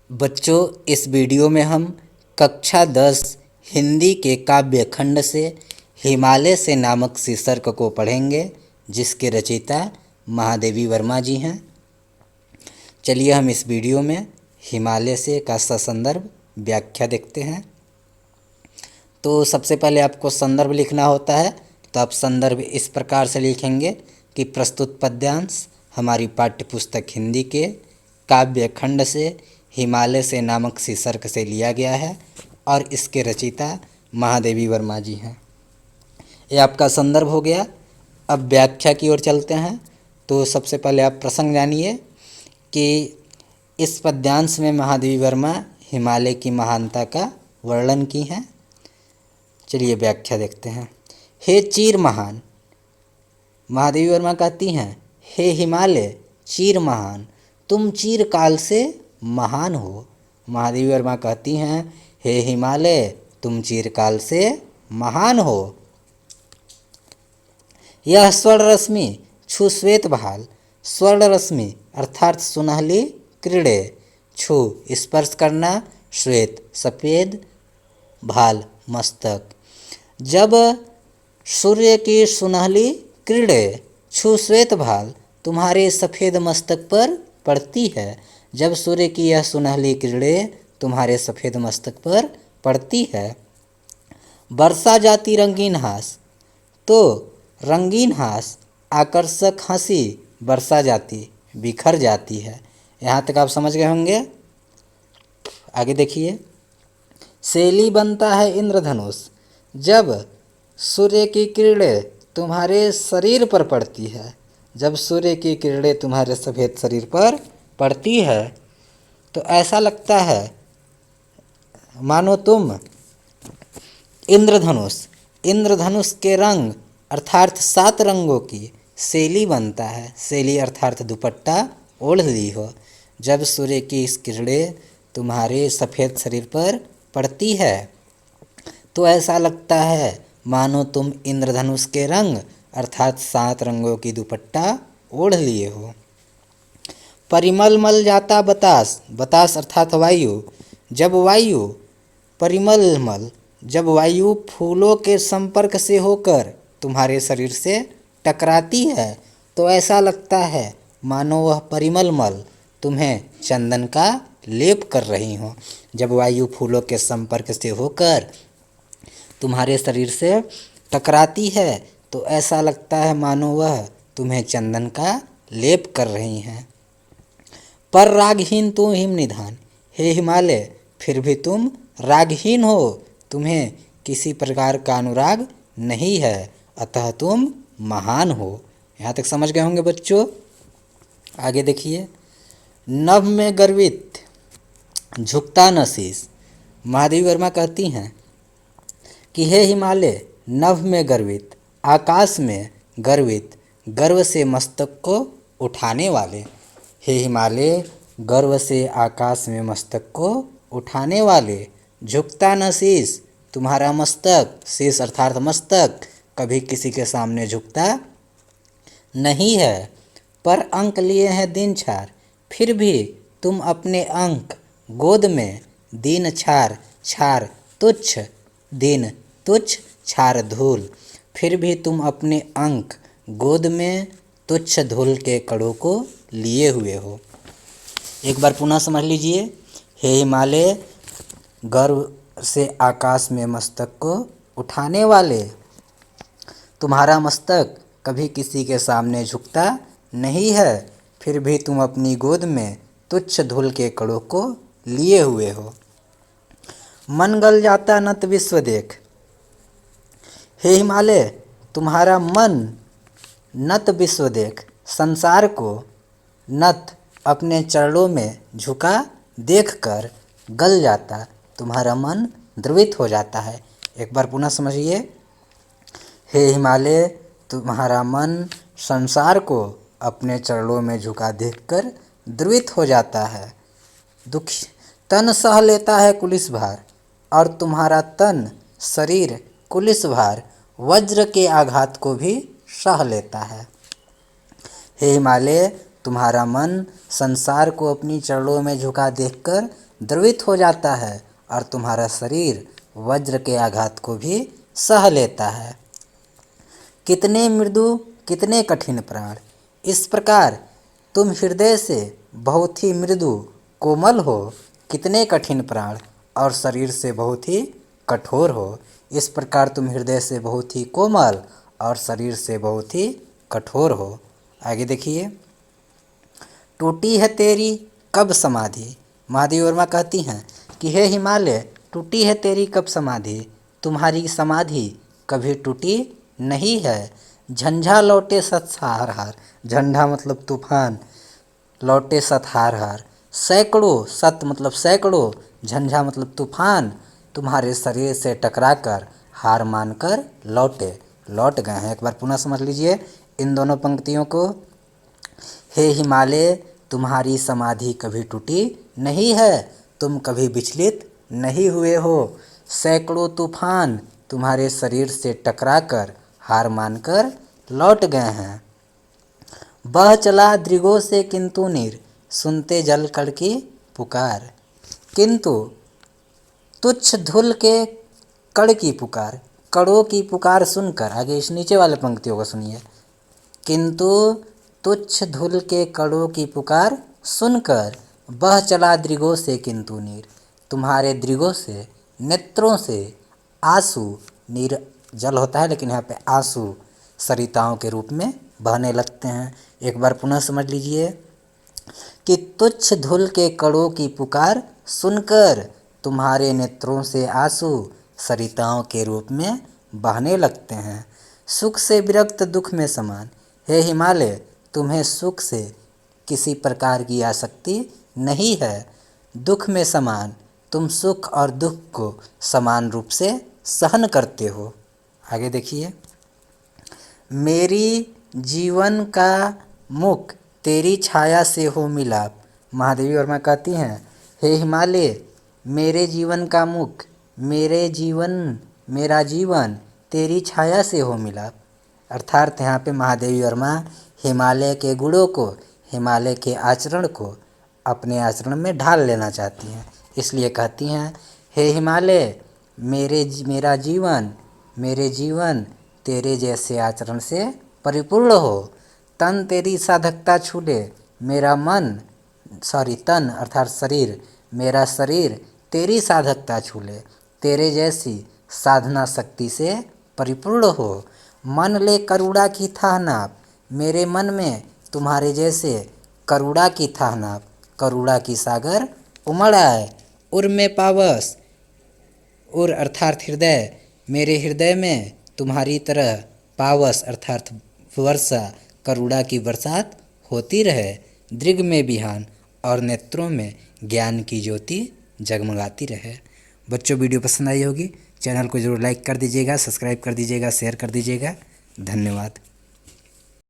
बच्चों, इस वीडियो में हम कक्षा 10 हिंदी के काव्य खंड से हिमालय से नामक शीर्षक को पढ़ेंगे, जिसके रचयिता महादेवी वर्मा जी हैं। चलिए हम इस वीडियो में हिमालय से का संदर्भ व्याख्या देखते हैं। तो सबसे पहले आपको संदर्भ लिखना होता है, तो आप संदर्भ इस प्रकार से लिखेंगे कि प्रस्तुत पद्यांश हमारी पाठ्यपुस्तक हिंदी के काव्य खंड से हिमालय से नामक शीर्षक से लिया गया है और इसके रचयिता महादेवी वर्मा जी हैं। ये आपका संदर्भ हो गया। अब व्याख्या की ओर चलते हैं। तो सबसे पहले आप प्रसंग जानिए कि इस पद्यांश में महादेवी वर्मा हिमालय की महानता का वर्णन की हैं। चलिए व्याख्या देखते हैं। हे चीर महान, महादेवी वर्मा कहती हैं, हे हिमालय चीर महान, तुम चीर काल से महान हो। महादेवी वर्मा कहती हैं, हे हिमालय तुम चिरकाल से महान हो। यह स्वर्ण रश्मि छु श्वेत भाल, स्वर्ण रश्मि अर्थात सुनहली क्रीड़े, छु स्पर्श करना, श्वेत सफ़ेद, भाल मस्तक। जब सूर्य की सुनहली क्रीड़े छु श्वेत भाल तुम्हारे सफ़ेद मस्तक पर पड़ती है, जब सूर्य की यह सुनहली किरणें तुम्हारे सफ़ेद मस्तक पर पड़ती है। बरसा जाती रंगीन हास, तो रंगीन हास आकर्षक हंसी बरसा जाती, बिखर जाती है। यहाँ तक आप समझ गए होंगे। आगे देखिए। शैली बनता है इंद्रधनुष, जब सूर्य की किरणें तुम्हारे शरीर पर पड़ती है, जब सूर्य की किरणें तुम्हारे सफ़ेद शरीर पर पड़ती है तो ऐसा लगता है मानो तुम इंद्रधनुष के रंग अर्थात 7 रंगों की शैली बनता है। शैली अर्थात दुपट्टा ओढ़ ली हो। जब सूर्य की इस किरणें तुम्हारे सफ़ेद शरीर पर पड़ती है तो ऐसा लगता है मानो तुम इंद्रधनुष के रंग अर्थात 7 रंगों की दुपट्टा ओढ़ लिए हो। परिमल मल जाता बतास, बतास अर्थात वायु, जब वायु परिमल मल, जब वायु फूलों के संपर्क से होकर तुम्हारे शरीर से टकराती है तो ऐसा लगता है मानो वह परिमल मल तुम्हें चंदन का लेप कर रही हो। जब वायु फूलों के संपर्क से होकर तुम्हारे शरीर से टकराती है तो ऐसा लगता है मानो वह तुम्हें चंदन का लेप कर रही हैं। पर रागहीन तू हिम निधान, हे हिमालय फिर भी तुम रागहीन हो, तुम्हें किसी प्रकार का अनुराग नहीं है, अतः तुम महान हो। यहाँ तक समझ गए होंगे बच्चों। आगे देखिए। नभ में गर्वित झुकता न शीश, महादेवी वर्मा कहती हैं कि हे हिमालय नभ में गर्वित, आकाश में गर्वित, गर्व से मस्तक को उठाने वाले। हे हिमालय गर्व से आकाश में मस्तक को उठाने वाले, झुकता न शीश, तुम्हारा मस्तक, शीश अर्थात मस्तक कभी किसी के सामने झुकता नहीं है। पर अंक लिए हैं दिन छार, फिर भी तुम अपने अंक गोद में, दीन छार, छार तुच्छ, दीन तुच्छ, छार धूल, फिर भी तुम अपने अंक गोद में तुच्छ धूल के कड़ों को लिए हुए हो। एक बार पुनः समझ लीजिए। हे हिमालय गर्व से आकाश में मस्तक को उठाने वाले, तुम्हारा मस्तक कभी किसी के सामने झुकता नहीं है, फिर भी तुम अपनी गोद में तुच्छ धूल के कड़ों को लिए हुए हो। मन गल जाता नत विश्व देख, हे हिमालय तुम्हारा मन नत विश्व देख, संसार को नत अपने चरणों में झुका देखकर गल जाता, तुम्हारा मन द्रवित हो जाता है। एक बार पुनः समझिए। हे हिमालय तुम्हारा मन संसार को अपने चरणों में झुका देखकर द्रवित हो जाता है। दुखी तन सह लेता है कुलिस भार, और तुम्हारा तन शरीर कुलिस भार वज्र के आघात को भी सह लेता है। हे हिमालय तुम्हारा मन संसार को अपनी चरणों में झुका देखकर द्रवित हो जाता है और तुम्हारा शरीर वज्र के आघात को भी सह लेता है। कितने मृदु कितने कठिन प्राण, इस प्रकार तुम हृदय से बहुत ही मृदु कोमल हो, कितने कठिन प्राण, और शरीर से बहुत ही कठोर हो। इस प्रकार तुम हृदय से बहुत ही कोमल और शरीर से बहुत ही कठोर हो। आगे देखिए, टूटी है तेरी कब समाधि। महादेवी वर्मा कहती हैं कि हे हिमालय, टूटी है तेरी कब समाधि, तुम्हारी समाधि कभी टूटी नहीं है। झंझा लौटे सत हार हार, झंझा मतलब तूफान, लौटे सत हार हार, सैकड़ों, सत मतलब सैकड़ों, झंझा मतलब तूफान तुम्हारे शरीर से टकराकर हार मानकर लौट गए हैं। एक बार पुनः समझ लीजिए इन दोनों पंक्तियों को। हे हिमालय, तुम्हारी समाधि कभी टूटी नहीं है, तुम कभी विचलित नहीं हुए हो। सैकड़ों तूफान तुम्हारे शरीर से टकराकर हार मानकर लौट गए हैं। बह चला दृगों से किंतु नीर, सुनते जल कण की पुकार। किंतु तुच्छ धूल के कण की पुकार, कणों की पुकार सुनकर, आगे इस नीचे वाले पंक्तियों को सुनिए। किंतु तुच्छ धूल के कणों की पुकार सुनकर बह चला दृगों से किंतु नीर, तुम्हारे दृगों से, नेत्रों से आंसू, नीर जल होता है लेकिन यहाँ पे आंसू सरिताओं के रूप में बहने लगते हैं। एक बार पुनः समझ लीजिए कि तुच्छ धूल के कणों की पुकार सुनकर तुम्हारे नेत्रों से आंसू सरिताओं के रूप में बहने लगते हैं। सुख से विरक्त दुख में समान, हे हिमालय, तुम्हें सुख से किसी प्रकार की आसक्ति नहीं है। दुख में समान, तुम सुख और दुख को समान रूप से सहन करते हो। आगे देखिए, मेरी जीवन का मुख तेरी छाया से हो मिलाप। महादेवी वर्मा कहती हैं, हे हिमालय, मेरे जीवन का मुख, मेरा जीवन तेरी छाया से हो मिलाप। अर्थात यहाँ पे महादेवी वर्मा हिमालय के गुणों को, हिमालय के आचरण को अपने आचरण में ढाल लेना चाहती हैं। इसलिए कहती हैं, हे हिमालय, मेरे जीवन तेरे जैसे आचरण से परिपूर्ण हो। तन तेरी साधकता छू ले, तन अर्थात शरीर, मेरा शरीर तेरी साधकता छू ले, तेरे जैसी साधना शक्ति से परिपूर्ण हो। मन ले करुणा की थाह नाप, मेरे मन में तुम्हारे जैसे करुणा की थाह नाप, करुणा की सागर उमड़ आए। उर में पावस, उर अर्थात हृदय, मेरे हृदय में तुम्हारी तरह पावस अर्थात वर्षा, करुणा की बरसात होती रहे। दृग में बिहान और नेत्रों में ज्ञान की ज्योति जगमगाती रहे। बच्चों, वीडियो पसंद आई होगी, चैनल को जरूर लाइक कर दीजिएगा, सब्सक्राइब कर दीजिएगा, शेयर कर दीजिएगा। धन्यवाद।